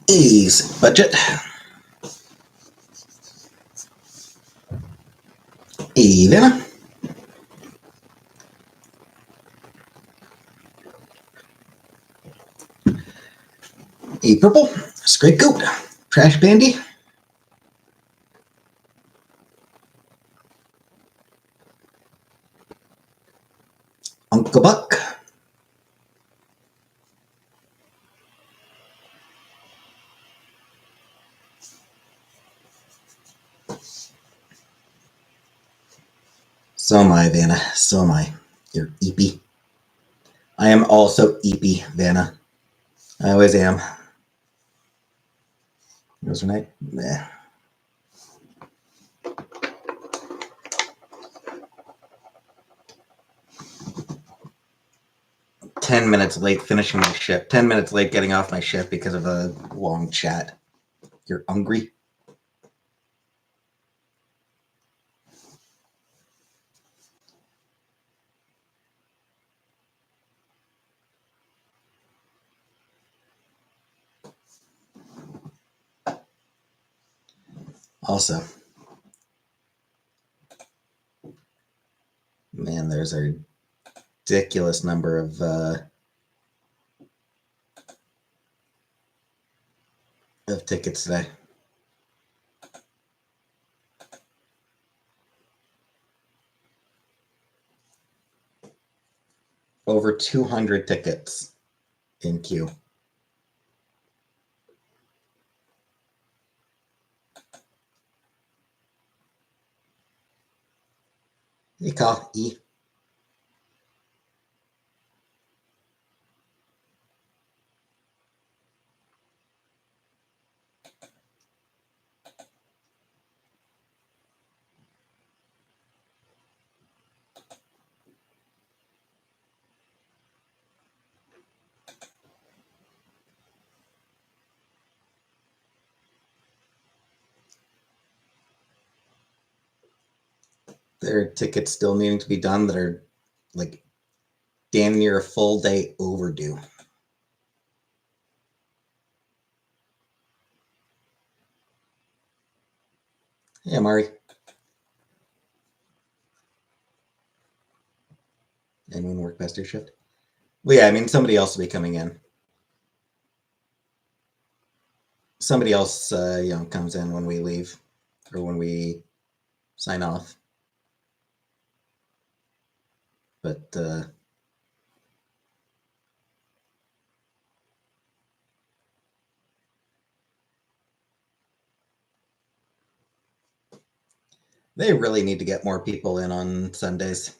Ease budget. Elena. A purple. Scrape goat. Trash bandy. Uncle Buck. So am I, Vanna. So am I. You're Eepy. I am also Eepy, Vanna. I always am. Was right? Nah. "10 minutes late finishing my shift. 10 minutes late getting off my shift because of a long chat. You're hungry?" Also, man, there's a ridiculous number of tickets today. Over 200 tickets in queue. Hey, call E. There are tickets still needing to be done that are like damn near a full day overdue. Yeah, Mari. Anyone work past your shift? Well, yeah, I mean, somebody else will be coming in. Somebody else, comes in when we leave or when we sign off. But they really need to get more people in on Sundays.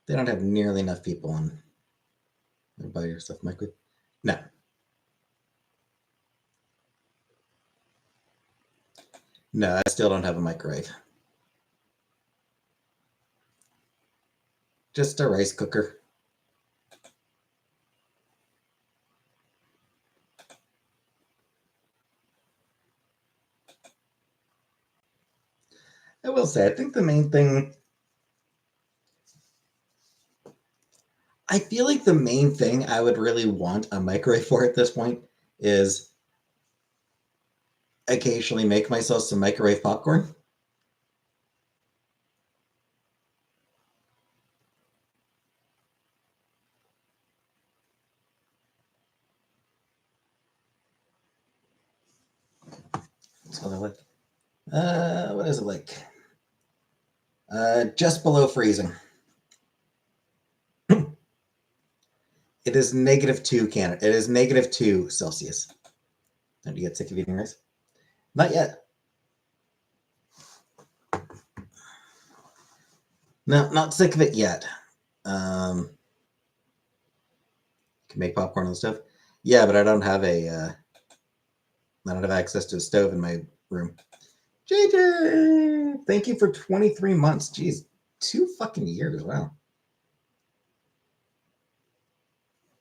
They don't have nearly enough people on. Buy your stuff microwave. No. No, I still don't have a microwave. Just a rice cooker. I will say, I think the main thing, I feel like the main thing I would really want a microwave for at this point is occasionally make myself some microwave popcorn. That's what I like. What is it like? Just below freezing. It is -2 Canada. It is -2 Celsius. Don't you get sick of eating rice? Not yet. No, not sick of it yet. Can make popcorn on the stove. Yeah, but I don't have I don't have access to a stove in my room. JJ, thank you for 23 months. Jeez, 2 fucking years. Wow.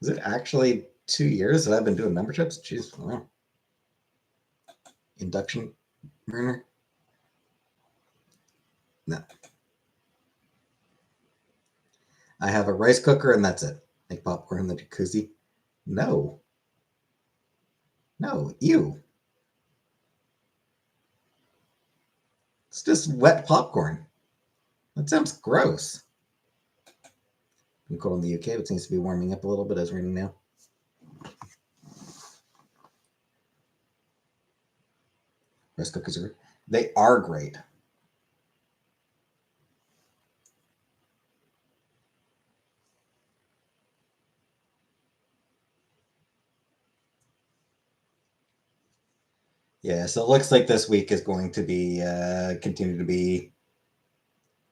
Is it actually 2 years that I've been doing memberships? Jeez, wow. Induction burner? No. I have a rice cooker and that's it. Make popcorn in the jacuzzi? No. No. Ew. It's just wet popcorn. That sounds gross. I'm cold in the UK, but it seems to be warming up a little bit as raining now. Rice cookers are great. Yeah, so it looks like this week is going to be continue to be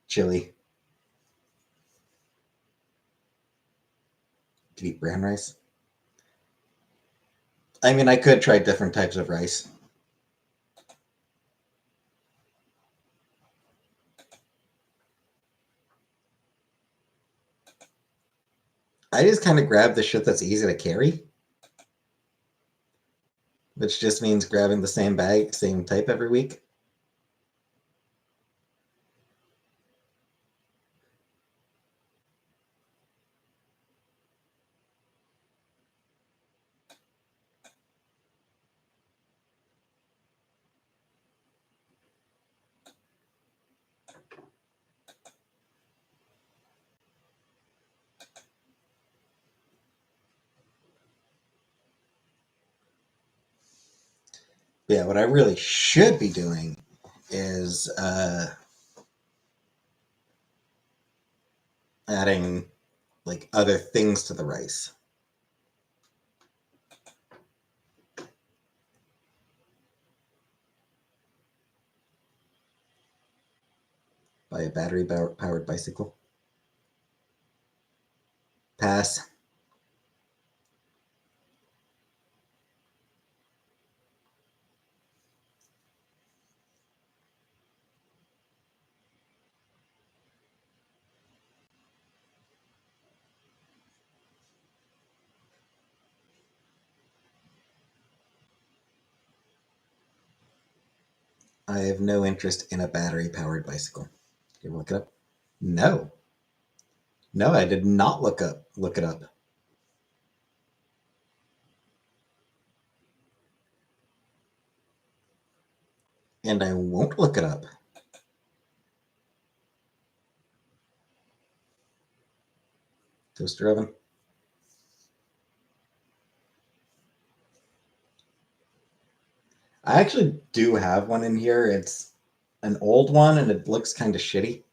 chilly. To eat brown rice. I mean, I could try different types of rice. I just kind of grab the shit that's easy to carry, which just means grabbing the same bag, same type every week. But yeah, what I really should be doing is adding like other things to the rice. Buy a battery powered bicycle. Pass. I have no interest in a battery powered bicycle. You look it up? No. No, I did not look it up. And I won't look it up. Toaster oven. I actually do have one in here. It's an old one and it looks kind of shitty.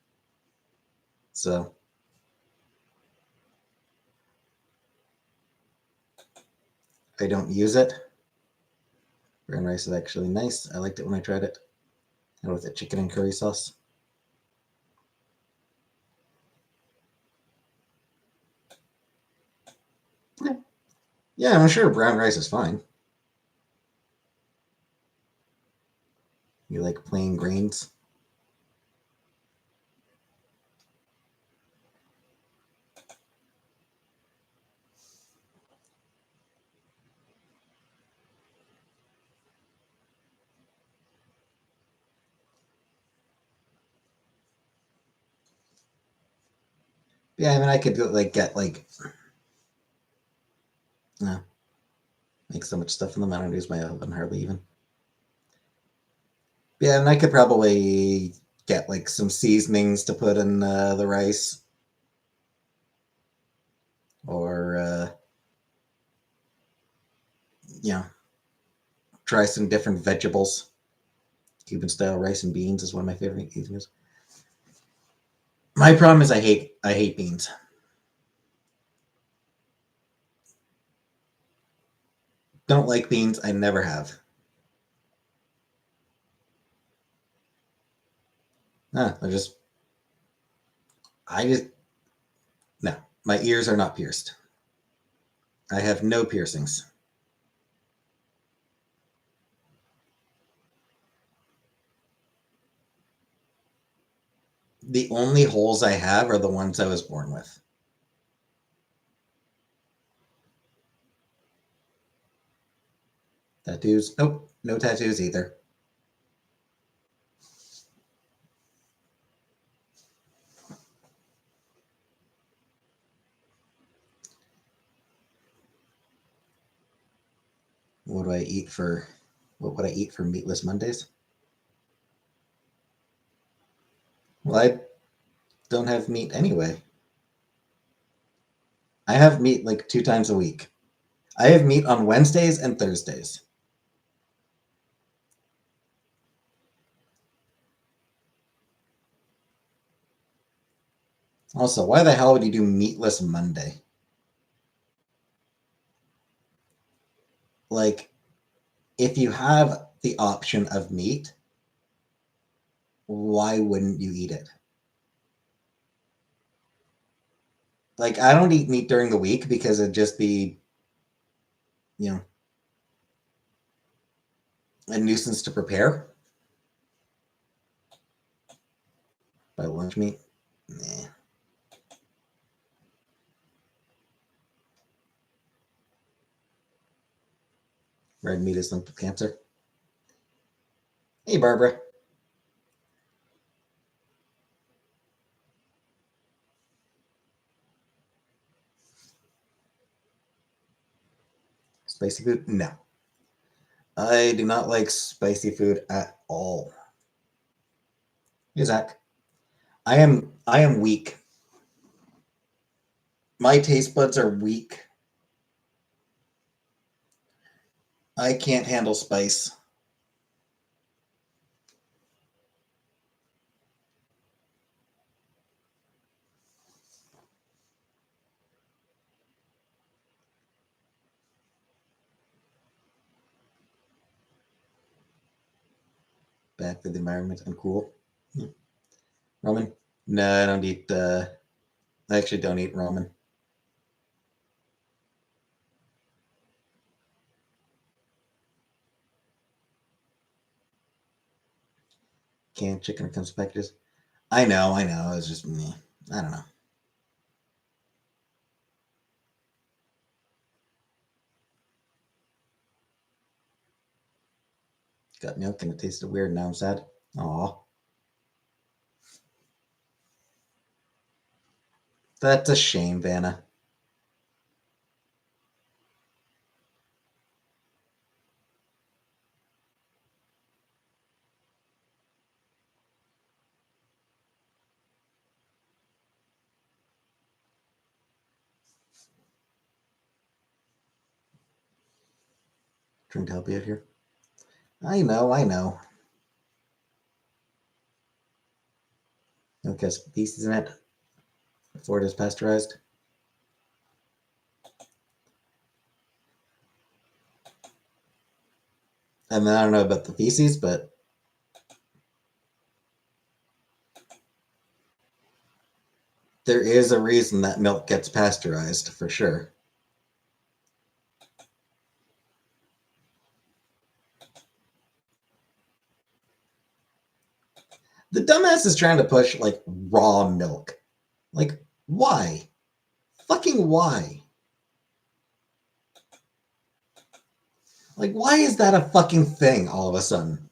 So I don't use it. Brown rice is actually nice. I liked it when I tried it. And with the chicken and curry sauce. Yeah, yeah, I'm sure brown rice is fine. You like plain grains? Yeah, I mean, I could like get like, no, make so much stuff in them. I don't use my oven hardly even. Yeah, and I could probably get like some seasonings to put in the rice, or you know, try some different vegetables. Cuban style rice and beans is one of my favorite things. My problem is I hate beans. Don't like beans. I never have. No, I just no. My ears are not pierced. I have no piercings. The only holes I have are the ones I was born with. Tattoos? Nope. No tattoos either. eat for Meatless Mondays? Well, I don't have meat anyway. I have meat like 2 times a week. I have meat on Wednesdays and Thursdays. Also, why the hell would you do Meatless Monday? Like, if you have the option of meat, why wouldn't you eat it? Like, I don't eat meat during the week because it'd just be, you know, a nuisance to prepare. By lunch meat? Nah. Red meat is linked with cancer. Hey, Barbara. Spicy food? No. I do not like spicy food at all. Hey, Zach. I am weak. My taste buds are weak. I can't handle spice. Bad for the environment and cool. Ramen? No, I don't eat. I actually don't eat ramen. Canned chicken comes packages. I know. It's just me. I don't know. Got milk and it tasted weird. Now I'm sad. Aw. That's a shame, Vanna. Trying to help you out here. I know. Milk has feces in it before it is pasteurized. And then I don't know about the feces, but there is a reason that milk gets pasteurized for sure. The dumbass is trying to push like raw milk. Like, why? Fucking why? Like, why is that a fucking thing all of a sudden?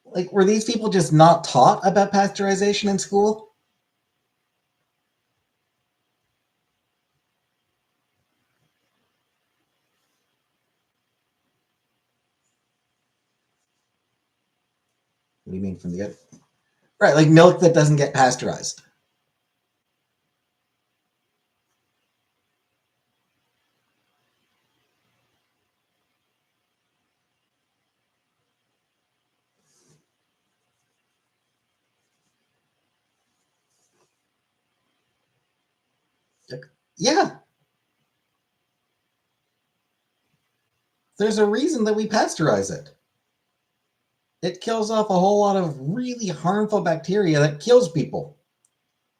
Like, were these people just not taught about pasteurization in school? What do you mean from the other? Right, like milk that doesn't get pasteurized. Yeah, there's a reason that we pasteurize it. It kills off a whole lot of really harmful bacteria that kills people.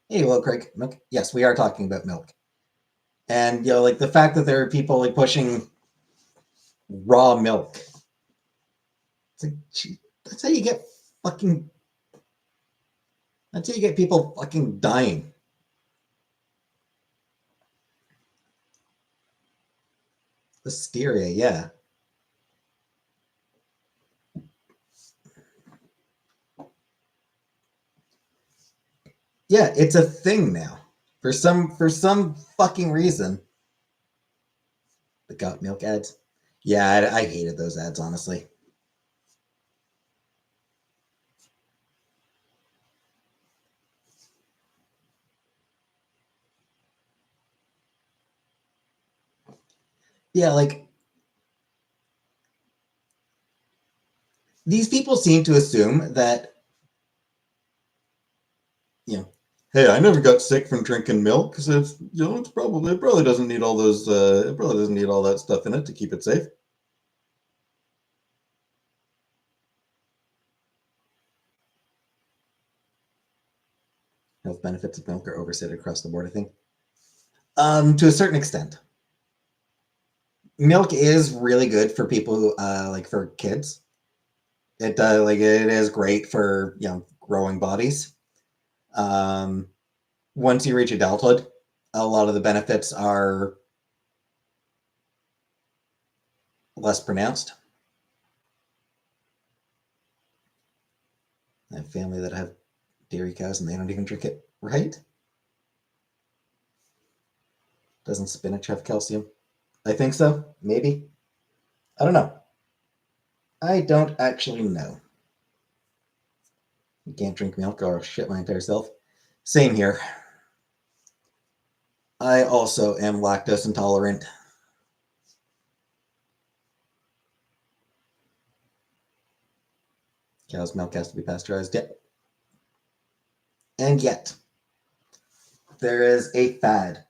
Hey, well, Craig, milk. Yes, we are talking about milk. And like the fact that there are people like pushing raw milk. It's like, gee, that's how you get fucking. That's how you get people fucking dying. Listeria, yeah. Yeah, it's a thing now. For some fucking reason. The got milk ads. Yeah, I hated those ads, honestly. Yeah, like these people seem to assume that, you know, hey, I never got sick from drinking milk because it probably doesn't need all those it probably doesn't need all that stuff in it to keep it safe. Health benefits of milk are overstated across the board, I think. To a certain extent. Milk is really good for people who like for kids. It is great for growing bodies. Um, Once you reach adulthood, a lot of the benefits are less pronounced. I have family that have dairy cows and they don't even drink it, right? Doesn't spinach have calcium? I think so. Maybe. I don't know. I don't actually know. You can't drink milk or shit my entire self. Same here. I also am lactose intolerant. Cow's milk has to be pasteurized. Yep. And yet, there is a fad.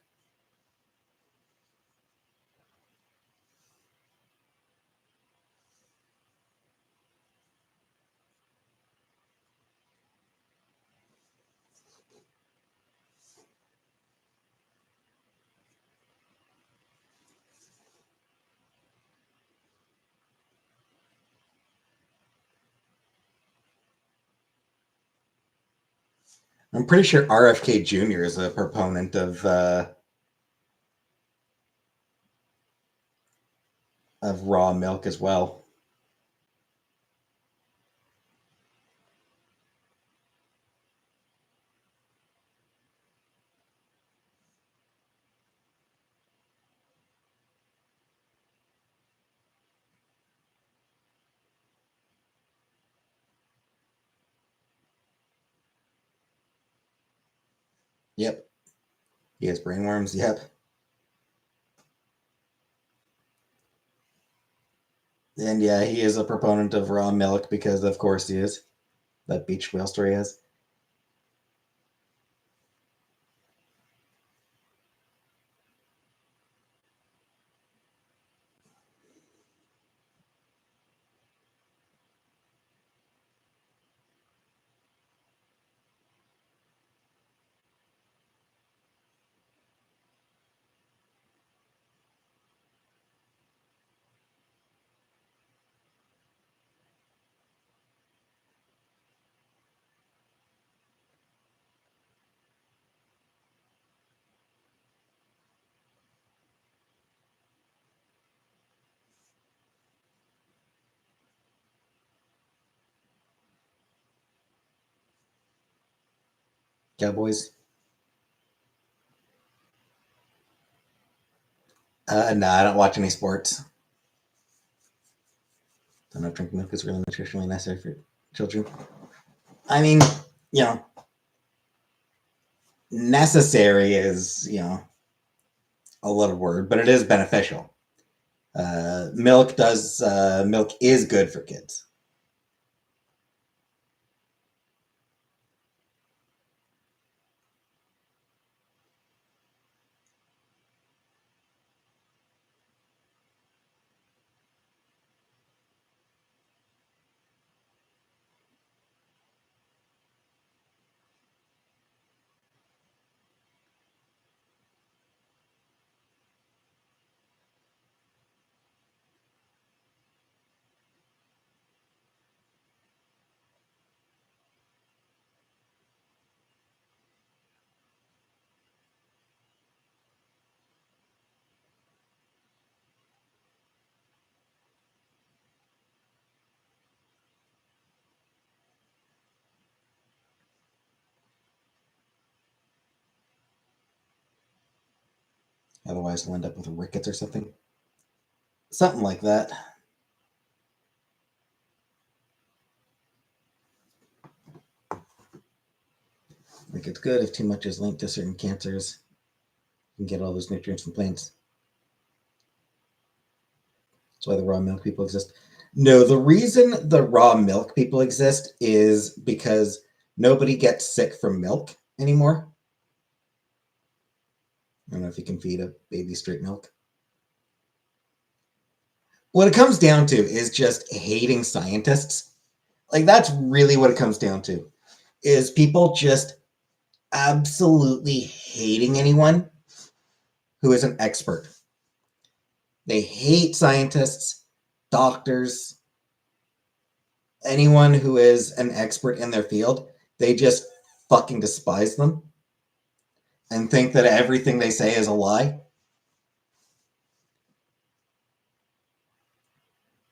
I'm pretty sure RFK Jr. is a proponent of raw milk as well. Yep. He has brainworms. Yep. And yeah, he is a proponent of raw milk because, of course, he is. That beach whale story has. Cowboys. No, I don't watch any sports. I don't drink milk is really nutritionally necessary for children. I mean, you know, necessary is, a loaded word, but it is beneficial. Milk is good for kids. Otherwise, he'll end up with rickets or something. Something like that. Like it's good if too much is linked to certain cancers. You can get all those nutrients from plants. That's why the raw milk people exist. No, the reason the raw milk people exist is because nobody gets sick from milk anymore. I don't know if you can feed a baby straight milk. What it comes down to is just hating scientists. Like that's really what it comes down to. Is people just absolutely hating anyone who is an expert. They hate scientists, doctors, anyone who is an expert in their field. They just fucking despise them and think that everything they say is a lie.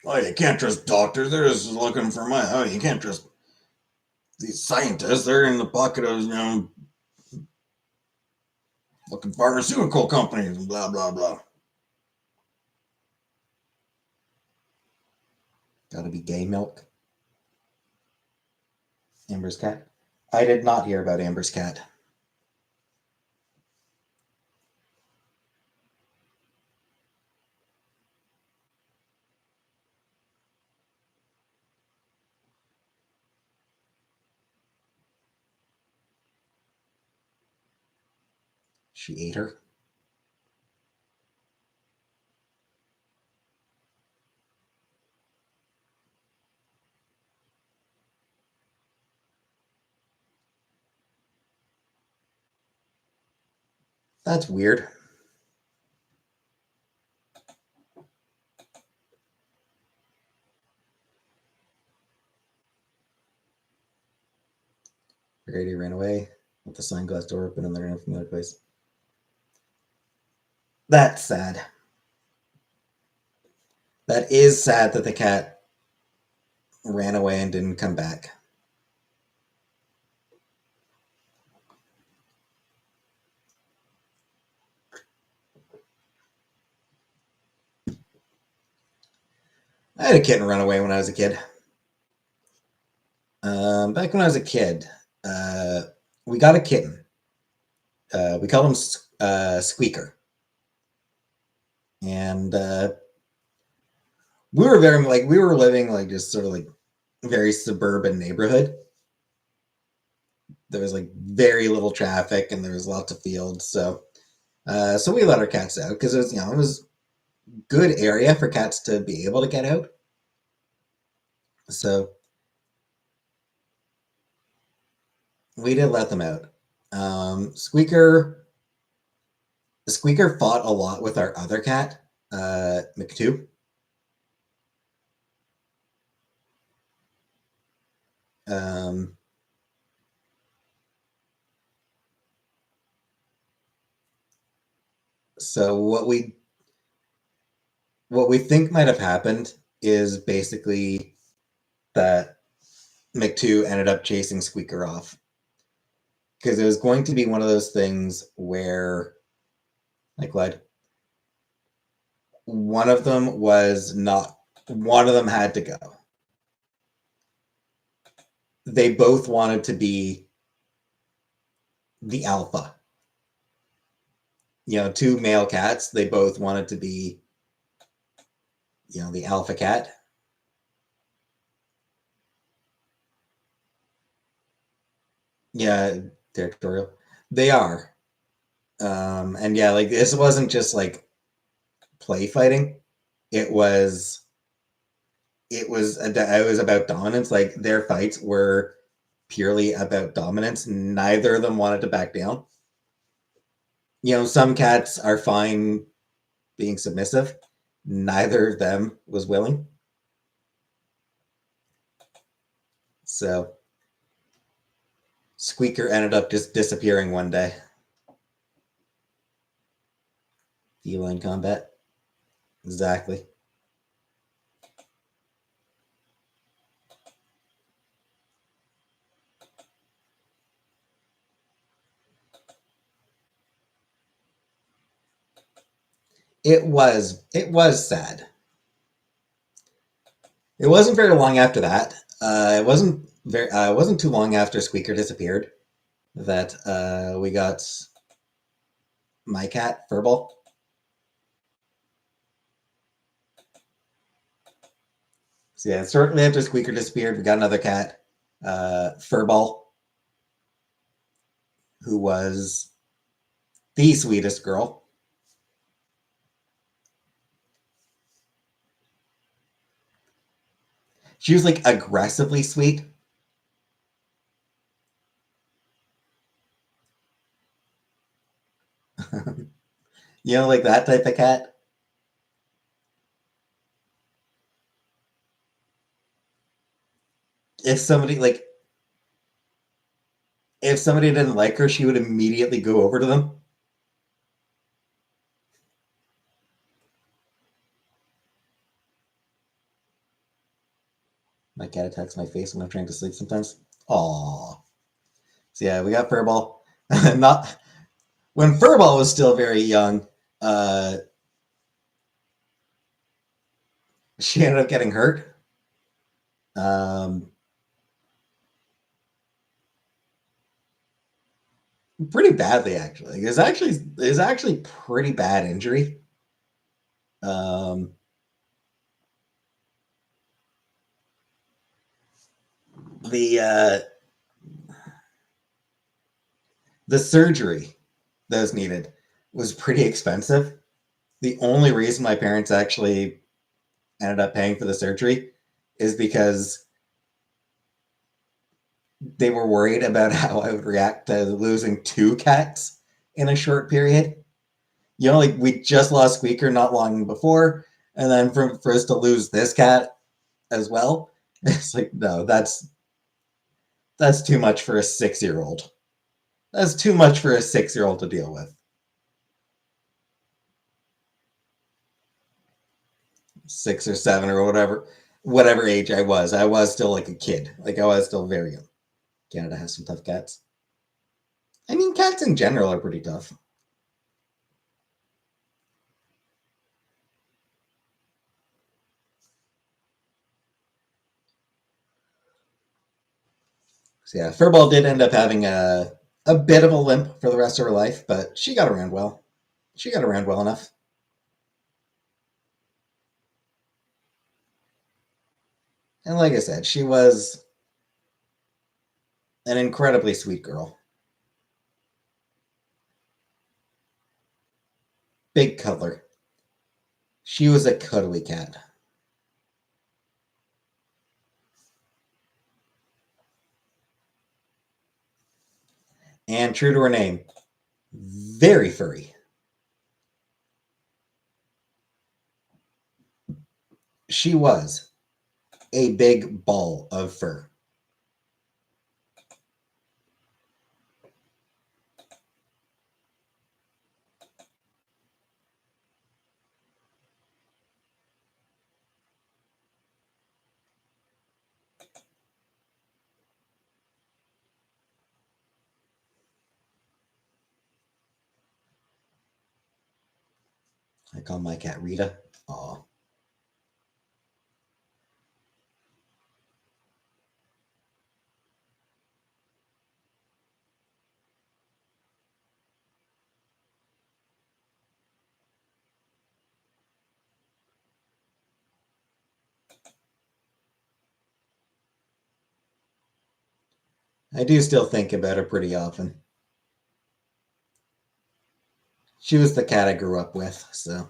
Oh, you can't trust doctors. They're just looking for money. Oh, you can't trust these scientists. They're in the pocket of, fucking pharmaceutical companies and blah, blah, blah. Gotta be gay milk. Amber's cat. I did not hear about Amber's cat. She ate her. That's weird. Grady ran away with the sliding glass door open and they're in from the other place. That's sad. That is sad that the cat ran away and didn't come back. I had a kitten run away when I was a kid. Back when I was a kid, we got a kitten. We called him Squeaker. And we were living like just sort of like very suburban neighborhood. There was like very little traffic and there was lots of fields. So we let our cats out because it was good area for cats to be able to get out. So we did let them out. Squeaker fought a lot with our other cat, McTwo. So what we think might have happened is basically that McTwo ended up chasing Squeaker off because it was going to be one of those things where, like, what one of them had to go. They both wanted to be the alpha. Two male cats. They both wanted to be, the alpha cat. Yeah, territorial. They are. And yeah, like this wasn't just like play fighting. It was about dominance. Like their fights were purely about dominance. Neither of them wanted to back down. Some cats are fine being submissive. Neither of them was willing. So Squeaker ended up just disappearing one day. Feline combat. Exactly. It was sad. It wasn't very long after that. It wasn't too long after Squeaker disappeared that we got my cat Furball. So yeah, shortly after Squeaker disappeared, we got another cat, Furball, who was the sweetest girl. She was like aggressively sweet. You know, like that type of cat. If somebody like if somebody didn't like her, she would immediately go over to them. My cat attacks my face when I'm trying to sleep sometimes. Aww. So yeah, we got Furball. Not when Furball was still very young. Uh, she ended up getting hurt. Um, Pretty badly actually. It's actually pretty bad injury. Um, the surgery that was needed was pretty expensive. The only reason my parents actually ended up paying for the surgery is because they were worried about how I would react to losing two cats in a short period. You know, like we just lost Squeaker not long before, and then for us to lose this cat as well, it's like no, that's too much for a 6 year old. That's too much for a 6 year old to deal with. 6 or 7 or whatever age I was still like a kid. Like I was still very young. Canada has some tough cats. I mean, cats in general are pretty tough. So yeah, Furball did end up having a bit of a limp for the rest of her life, but she got around well. She got around well enough. And like I said, she was an incredibly sweet girl. Big cuddler. She was a cuddly cat. And true to her name, very furry. She was a big ball of fur. I call my cat Rita. Aw. I do still think about her pretty often. She was the cat I grew up with, so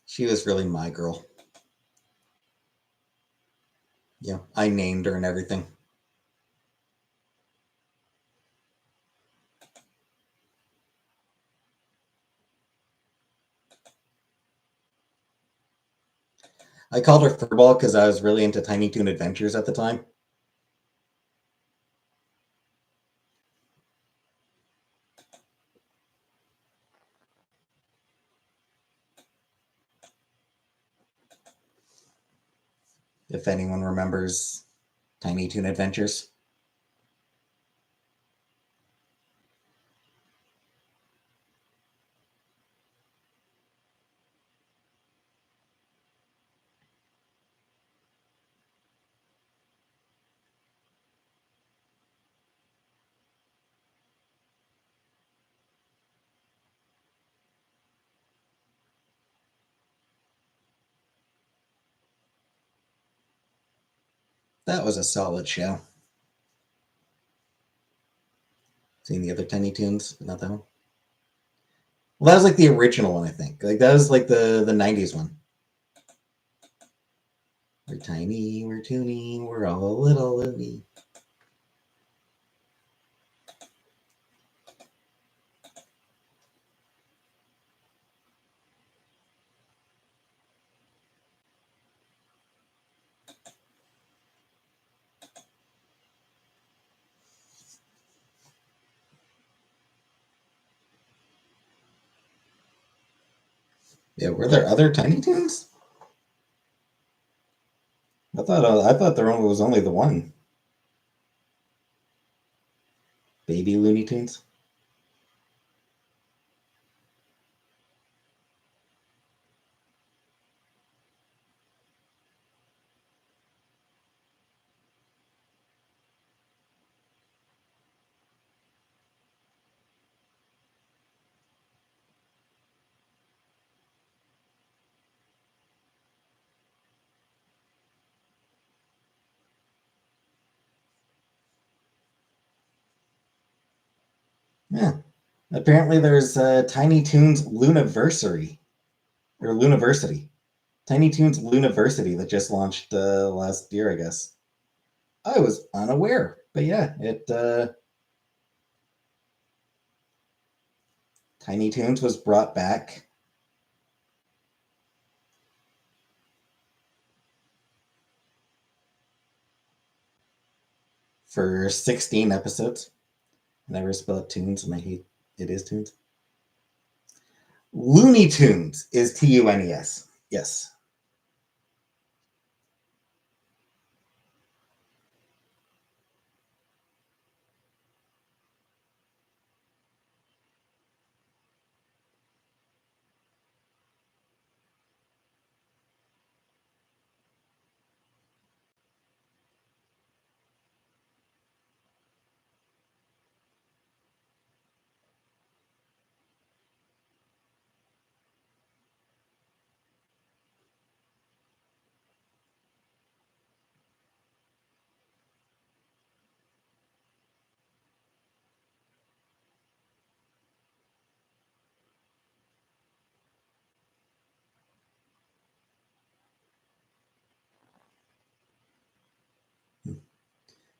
she was really my girl. Yeah, I named her and everything. I called her Furball because I was really into Tiny Toon Adventures at the time. If anyone remembers Tiny Toon Adventures. That was a solid show. Seen the other Tiny Toons, but not that one. Well, that was like the original one, I think. Like that was like the '90s one. We're tiny, we're toony, we're all a little loony. Yeah, were there other Tiny Toons? I thought there was only the one. Baby Looney Tunes. Yeah. Apparently, there's Tiny Toons Luniversary or Luniversity. Tiny Toons Luniversity that just launched last year, I guess. I was unaware, but yeah, it Tiny Toons was brought back for 16 episodes. I never spell it tunes, and I hate it is tunes. Looney Tunes is Tunes. Yes.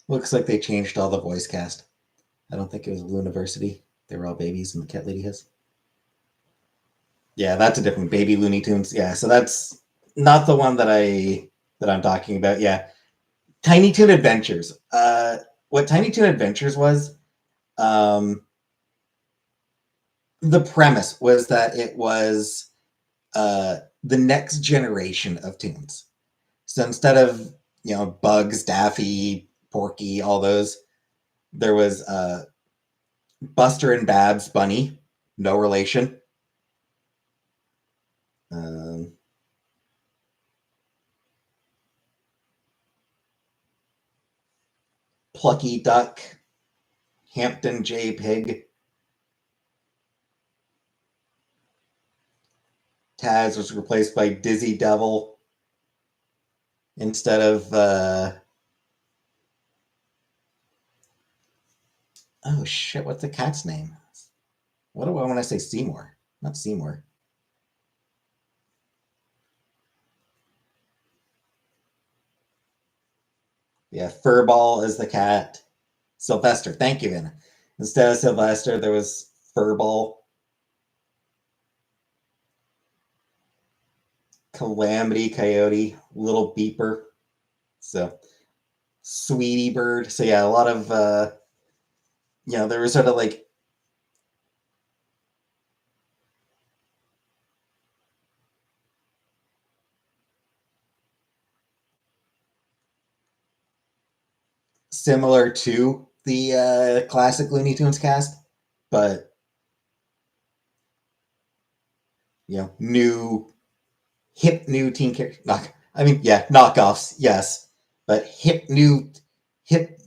Looks like they changed all the voice cast. I don't think it was Luniversity. They were all babies, and the cat lady has. Yeah, that's a different Baby Looney Tunes. Yeah, so that's not the one that I'm talking about. Yeah, Tiny Toon Adventures. What Tiny Toon Adventures was, um, the premise was that it was the next generation of tunes. So instead of Bugs, Daffy, Porky, all those, there was Buster and Babs Bunny, no relation. Um, Plucky Duck, Hampton J Pig. Taz was replaced by Dizzy Devil instead of oh shit, what's the cat's name? What do I want to say? Seymour, not Seymour. Yeah, Furball is the cat. Sylvester, thank you, Vin. Instead of Sylvester, there was Furball. Calamity Coyote, Little Beeper. So Sweetie Bird. So yeah, a lot of there was sort of like similar to the classic Looney Tunes cast, but new, hip new teen character. Knockoffs, yes, but hip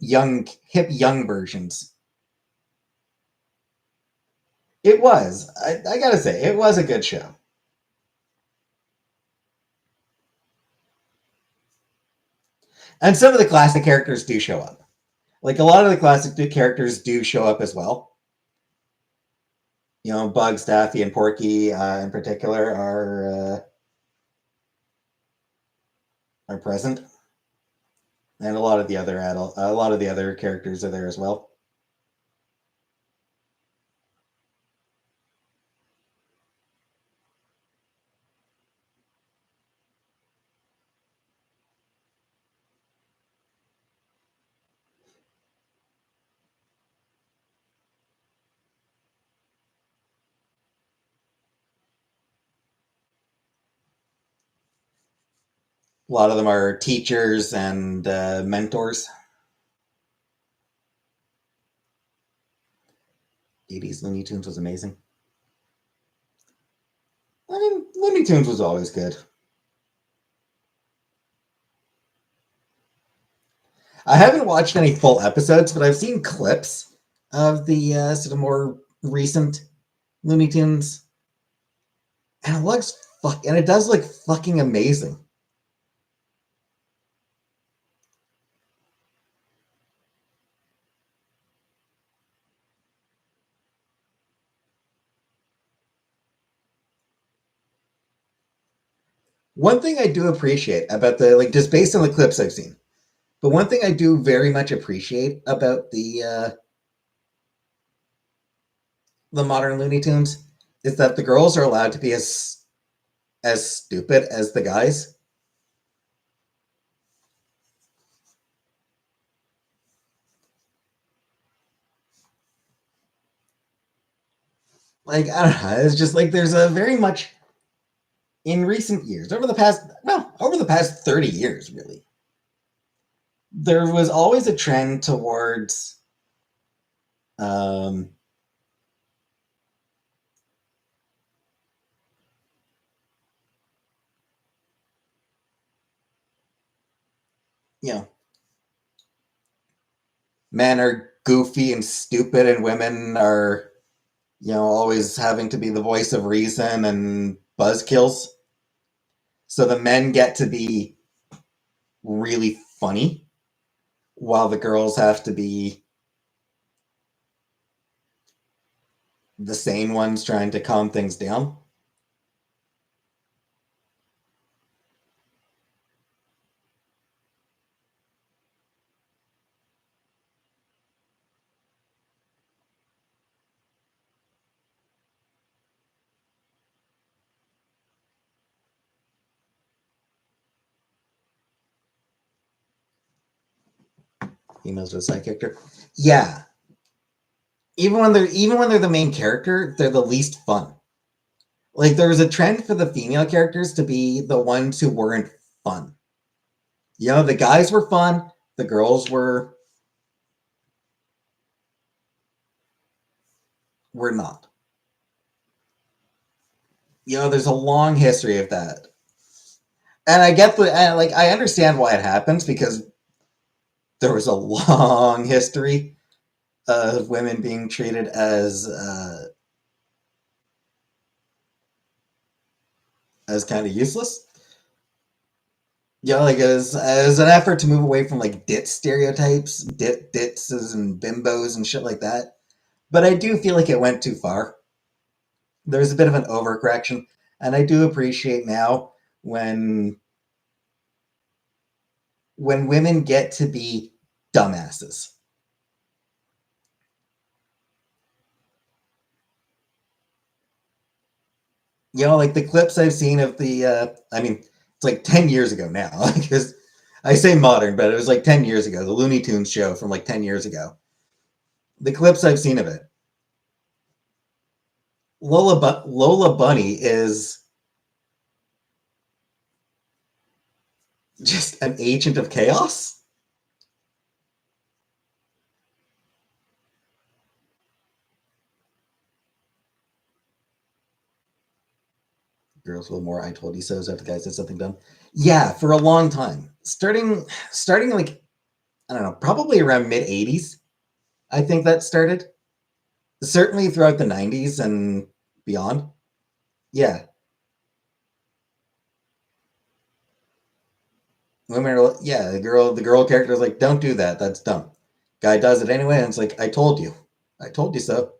young versions. It was. I gotta say, it was a good show. And some of the classic characters do show up. Like a lot of the classic characters do show up as well. Bugs, Daffy, and Porky in particular are present, and a lot of the other characters are there as well. A lot of them are teachers and mentors. 80s Looney Tunes was amazing. I mean, Looney Tunes was always good. I haven't watched any full episodes, but I've seen clips of the sort of more recent Looney Tunes, and it does look fucking amazing. One thing I do appreciate about just based on the clips I've seen, but one thing I do very much appreciate about the modern Looney Tunes is that the girls are allowed to be as stupid as the guys. Like, I don't know, it's just like there's a very much in recent years, over the past 30 years, really, there was always a trend towards um, you know, men are goofy and stupid, and women are, always having to be the voice of reason and buzzkills. So the men get to be really funny, while the girls have to be the sane ones trying to calm things down. Females with a side character. Yeah. Even when they're the main character, they're the least fun. Like there was a trend for the female characters to be the ones who weren't fun. The guys were fun, the girls were not. There's a long history of that. And I understand why it happens, because there was a long history of women being treated as kind of useless. Like as an effort to move away from like dit stereotypes, ditses and bimbos and shit like that. But I do feel like it went too far. There's a bit of an overcorrection, and I do appreciate now when women get to be dumbasses. Like the clips I've seen of it's like 10 years ago now, because I say modern, but it was like 10 years ago, the Looney Tunes show from like 10 years ago. The clips I've seen of it, Lola Bunny is just an agent of chaos. girls will more I told you so's after the guys did something dumb. Yeah, for a long time. Starting like, I don't know, probably around mid 80s. I think that started. Certainly throughout the 90s and beyond. Yeah. Women are, yeah, the girl character is like, don't do that. That's dumb. Guy does it anyway, and it's like, I told you. I told you so.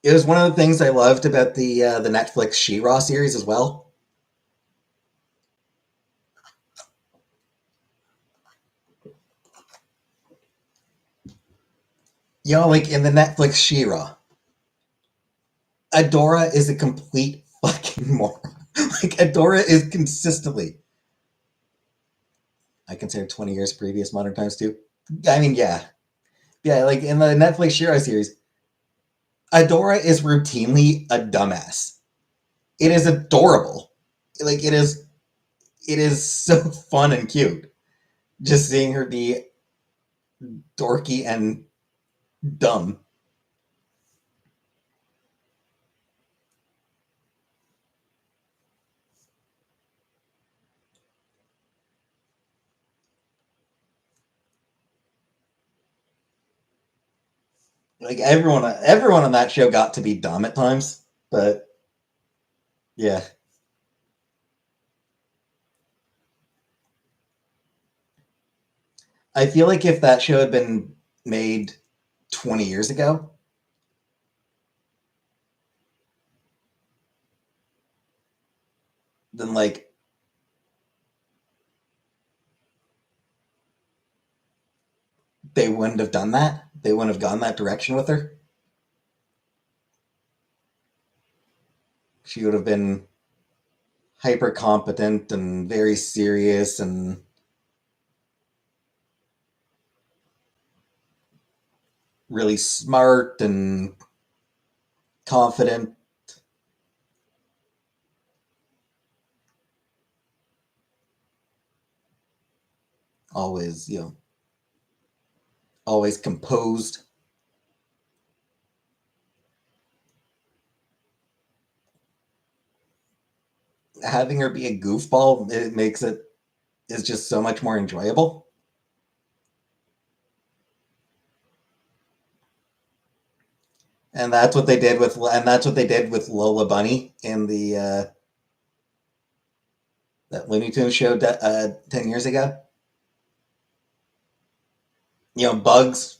It was one of the things I loved about the Netflix She-Ra series as well. You know, like in the Netflix She-Ra, Adora is a complete fucking moron. Like Adora is consistently, I consider 20 years previous modern times too. I mean, yeah. Yeah, like in the Netflix She-Ra series, Adora is routinely a dumbass. It is adorable. Like it is so fun and cute. Just seeing her be dorky and dumb. Like everyone on that show got to be dumb at times, but yeah. I feel like if that show had been made 20 years ago, then like they wouldn't have done that. They wouldn't have gone that direction with her. She would have been hyper competent and very serious and really smart and confident. Always, always composed. Having her be a goofball, it makes it is just so much more enjoyable. And that's what they did with Lola Bunny in the that Looney Tunes show 10 years ago. Bugs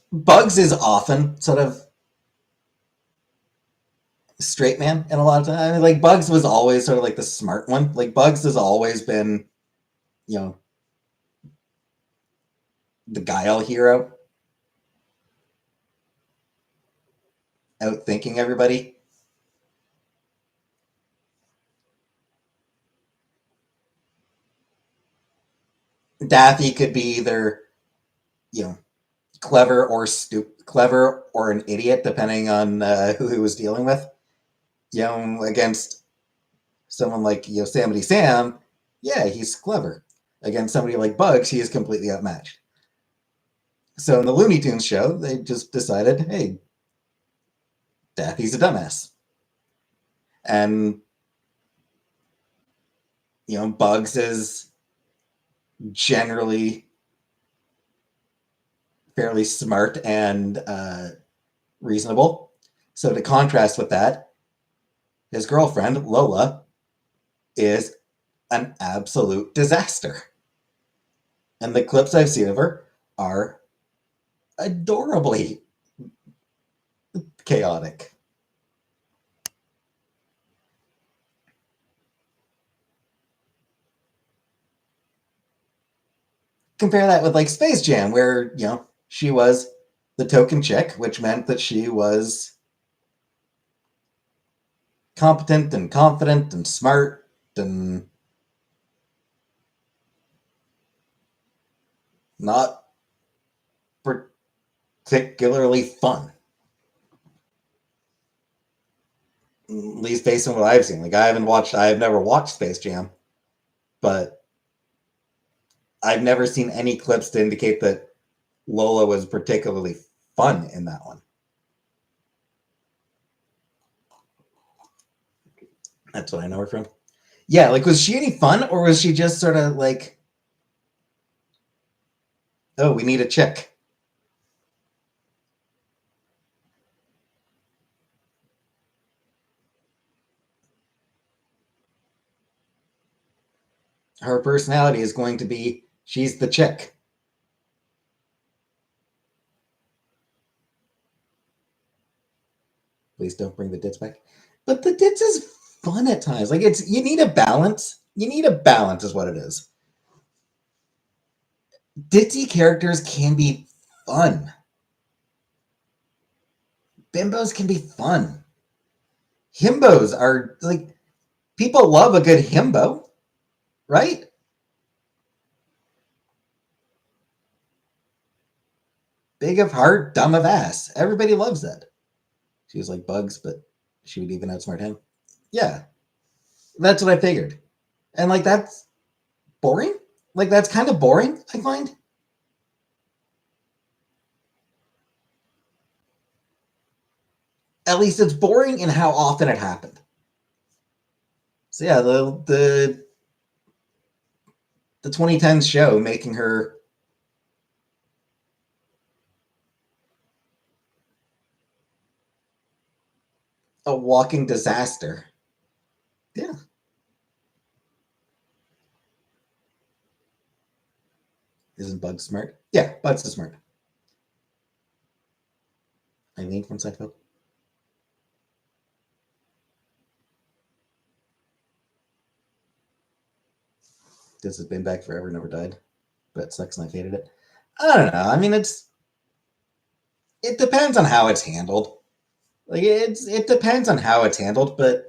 is often sort of straight man in a lot of time. I mean, like Bugs was always sort of like the smart one. Like Bugs has always been, you know, the guile hero, outthinking everybody. Daffy could be either, you know, clever or an idiot, depending on who he was dealing with. Against someone like Yosemite Sam, yeah, he's clever. Against somebody like Bugs, he is completely outmatched. So in the Looney Tunes show, they just decided, hey, Daffy's a dumbass, and Bugs is generally fairly smart and reasonable. So to contrast with that, his girlfriend Lola is an absolute disaster, and the clips I've seen of her are adorably chaotic. Compare that with like Space Jam, where she was the token chick, which meant that she was competent and confident and smart and not particularly fun. At least based on what I've seen. Like I have never watched Space Jam. but I've never seen any clips to indicate that Lola was particularly fun in that one. That's what I know her from. Yeah, like, was she any fun, or was she just sort of like, oh, we need a chick? Her personality is going to be, she's the chick. Please don't bring the dits back. But the dits is fun at times. Like, it's, you need a balance. You need a balance, is what it is. Ditzy characters can be fun. Bimbos can be fun. Himbos are like, people love a good himbo, right? Big of heart, dumb of ass. Everybody loves that. She was like Bugs, but she would even outsmart him. Yeah, that's what I figured. And like, that's boring. Like, that's kind of boring, I find. At least it's boring in how often it happened. So yeah, the 2010s show making her a walking disaster. Yeah. Isn't Bugs smart? Yeah, Bugs is smart. Eileen from Seinfeld. This has been back forever, never died. But it sucks and I hated it. I don't know. I mean, it depends on how it's handled. Like, it depends on how it's handled, but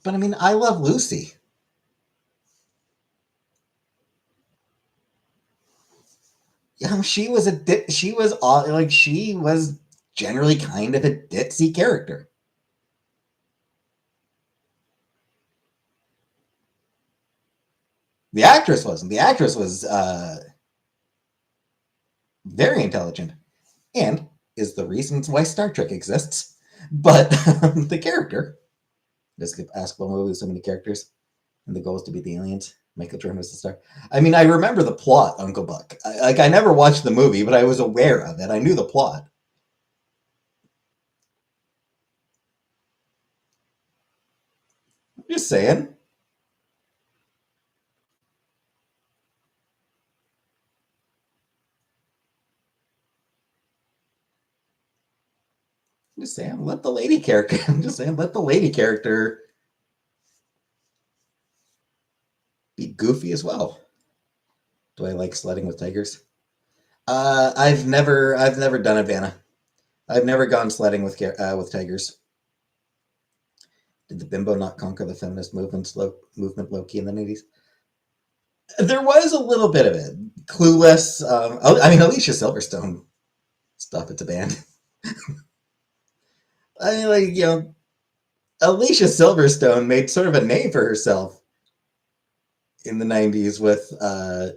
I mean, I love Lucy. Yeah, she was like, she was generally kind of a ditzy character. The actress wasn't. The actress was very intelligent, and is the reasons why Star Trek exists. But the character, just ask what movie with so many characters, and the goal is to be the aliens. Michael Jordan was the star. I mean, I remember the plot, Uncle Buck. I never watched the movie, but I was aware of it. I knew the plot. Just saying. Just saying. Let the lady character. I'm just saying. Let the lady character be goofy as well. Do I like sledding with tigers? I've never done it, Vanna. I've never gone sledding with tigers. Did the bimbo not conquer the feminist movement low key in the 80s? There was a little bit of it. Clueless. I mean, Alicia Silverstone. Stop it, the band. I mean, like, Alicia Silverstone made sort of a name for herself in the 90s with I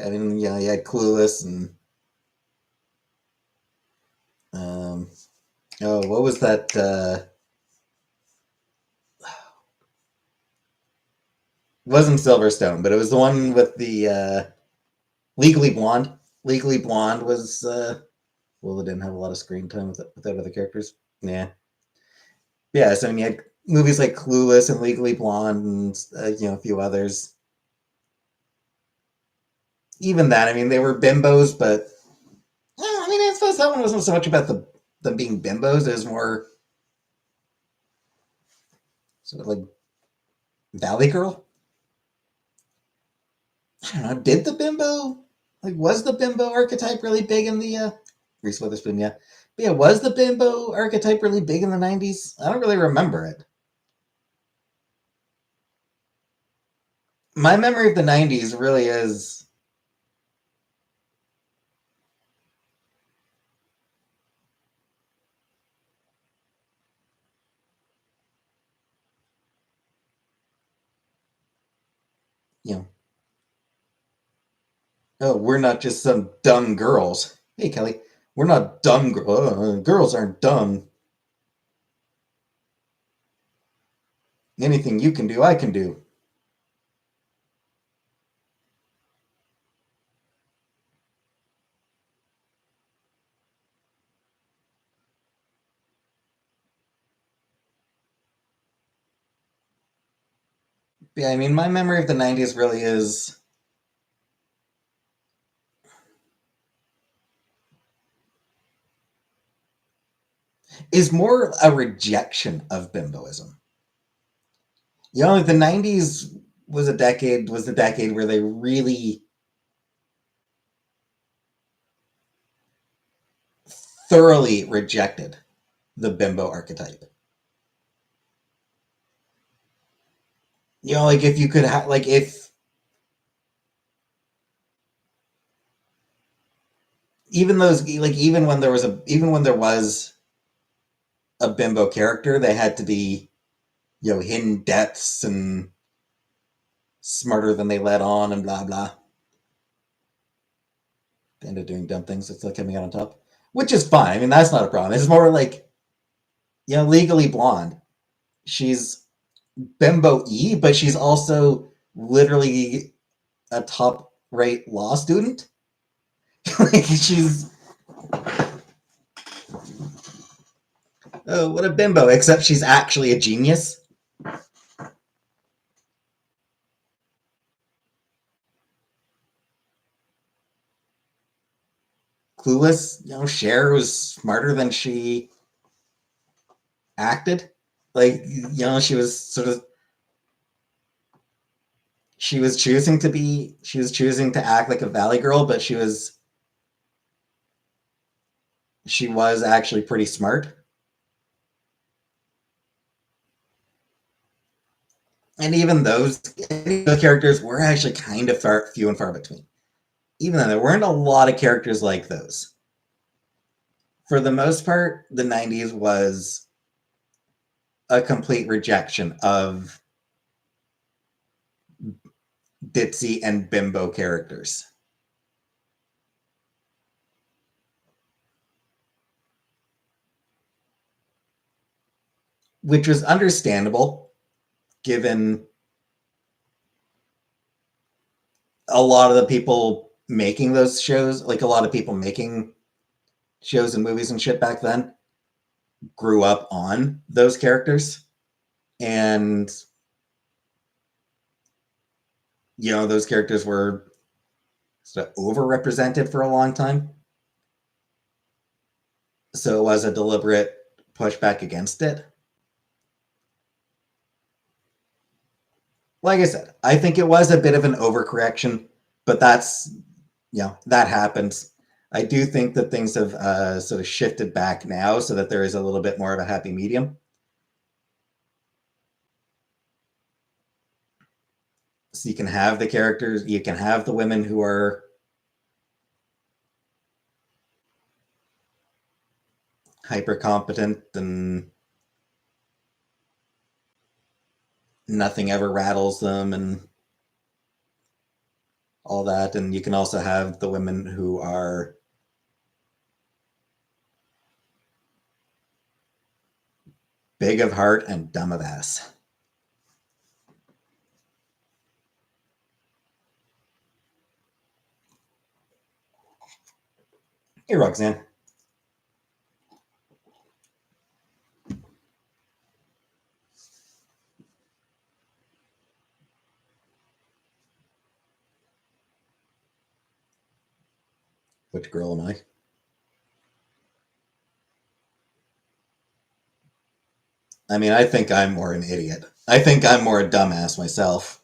mean, yeah, you had Clueless and um, oh, what was that? Wasn't Silverstone, but it was the one with the Legally Blonde. Legally Blonde was well, it didn't have a lot of screen time without other characters. Yeah, yeah. So I mean, you had movies like Clueless and Legally Blonde, and a few others. Even that, I mean, they were bimbos, but I mean, I suppose that one wasn't so much about them being bimbos. It was more sort of like Valley Girl. I don't know. Did the bimbo, like, was the bimbo archetype really big in the Reese Witherspoon, yeah. But yeah, was the bimbo archetype really big in the 90s? I don't really remember it. My memory of the 90s really is. You know, oh, we're not just some dumb girls. Hey, Kelly, we're not dumb girls aren't dumb. Anything you can do, I can do. Yeah, I mean, my memory of the 90s really is more a rejection of bimboism. You know, the 90s was the decade where they really thoroughly rejected the bimbo archetype. You know, like if you could have, like if even those, like even when there was a bimbo character, they had to be, you know, hidden depths and smarter than they let on and blah blah. They end up doing dumb things. It's like coming out on top, which is fine. I mean, that's not a problem. It's more like, you know, Legally Blonde. She's bimbo e, but she's also literally a top rate law student. Like she's oh, what a bimbo! Except she's actually a genius. Clueless, you know, Cher was smarter than she acted. Like, you know, she was choosing to act like a valley girl, but she was actually pretty smart. And even those characters were actually kind of few and far between. Even though there weren't a lot of characters like those. For the most part, the 90s was a complete rejection of ditzy and bimbo characters, which was understandable given a lot of the people making those shows, like a lot of people making shows and movies and shit back then, grew up on those characters. And, you know, those characters were sort of overrepresented for a long time. So it was a deliberate pushback against it. Like I said, I think it was a bit of an overcorrection, but that happens. I do think that things have sort of shifted back now so that there is a little bit more of a happy medium. So you can have the characters, you can have the women who are hyper competent and nothing ever rattles them and all that. And you can also have the women who are big of heart and dumb of ass. Hey, Roxanne. Which girl am I? I mean, I think I'm more an idiot. I think I'm more a dumbass myself.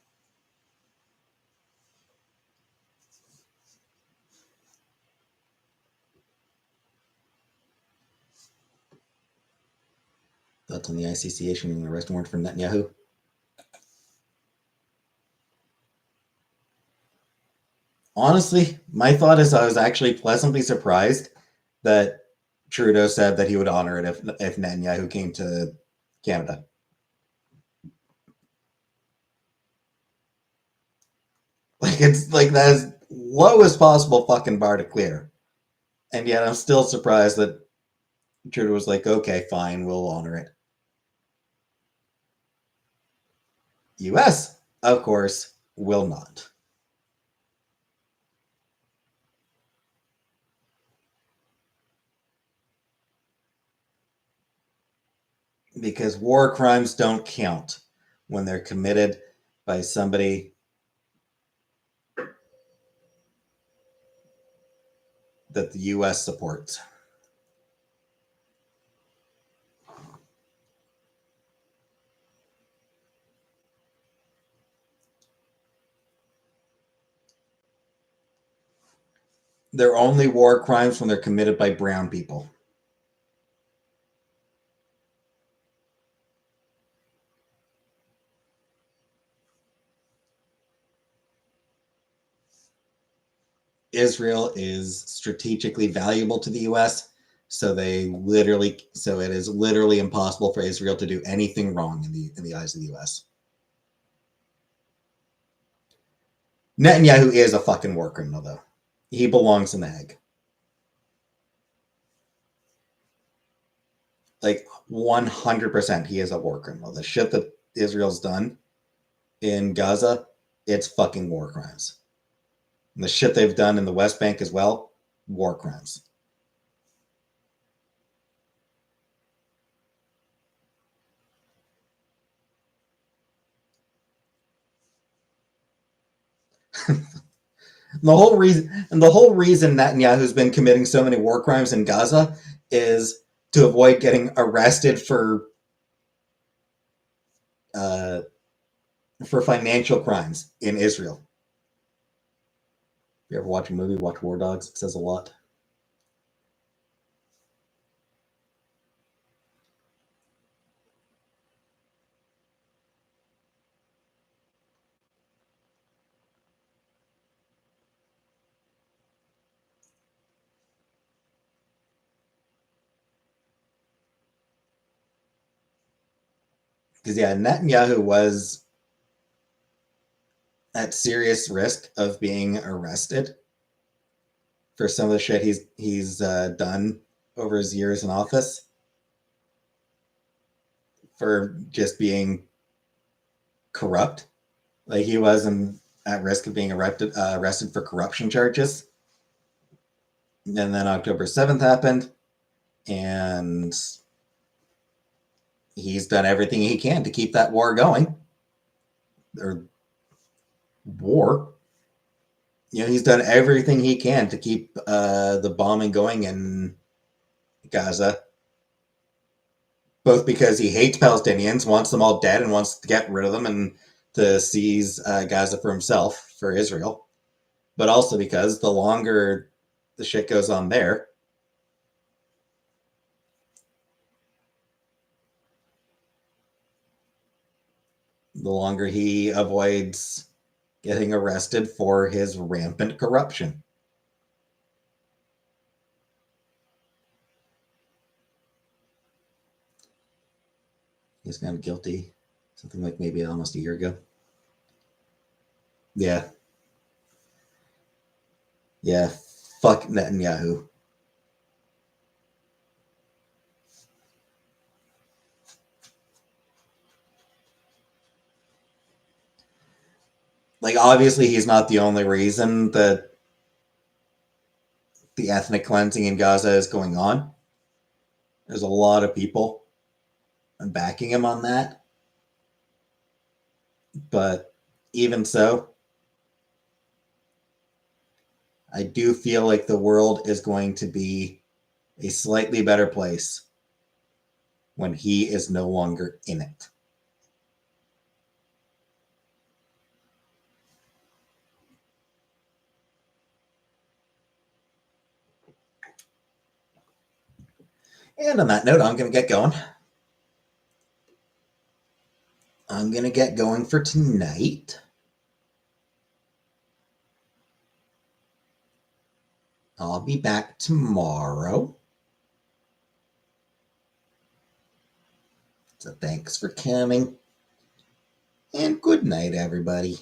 Thoughts on the ICC issuing an arrest warrant for Netanyahu? Honestly, my thought is I was actually pleasantly surprised that Trudeau said that he would honor it if Netanyahu came to Canada. Like, it's like that's lowest possible fucking bar to clear. And yet I'm still surprised that Trudeau was like, okay, fine, we'll honor it. US, of course, will not. Because war crimes don't count when they're committed by somebody that the US supports. They're only war crimes when they're committed by brown people. Israel is strategically valuable to the US, so it is literally impossible for Israel to do anything wrong in the eyes of the US. Netanyahu is a fucking war criminal, though. He belongs in the Hague. Like 100%, he is a war criminal. The shit that Israel's done in Gaza, it's fucking war crimes. And the shit they've done in the West Bank as well, war crimes. The whole reason Netanyahu's been committing so many war crimes in Gaza is to avoid getting arrested for financial crimes in Israel. If you ever watch a movie, watch War Dogs. It says a lot. Because yeah, Netanyahu was at serious risk of being arrested for some of the shit he's done over his years in office, for just being corrupt. Like, he wasn't at risk of being arrested for corruption charges. And then October 7th happened, and he's done everything he can to keep that war going. Or war. You know, he's done everything he can to keep the bombing going in Gaza, both because he hates Palestinians, wants them all dead, and wants to get rid of them and to seize Gaza for himself, for Israel, but also because the longer the shit goes on there, the longer he avoids getting arrested for his rampant corruption. He's found guilty something like maybe almost a year ago. Yeah. Yeah. Fuck Netanyahu. Like, obviously, he's not the only reason that the ethnic cleansing in Gaza is going on. There's a lot of people backing him on that. But even so, I do feel like the world is going to be a slightly better place when he is no longer in it. And on that note, I'm going to get going. I'm going to get going for tonight. I'll be back tomorrow. So thanks for coming. And good night, everybody.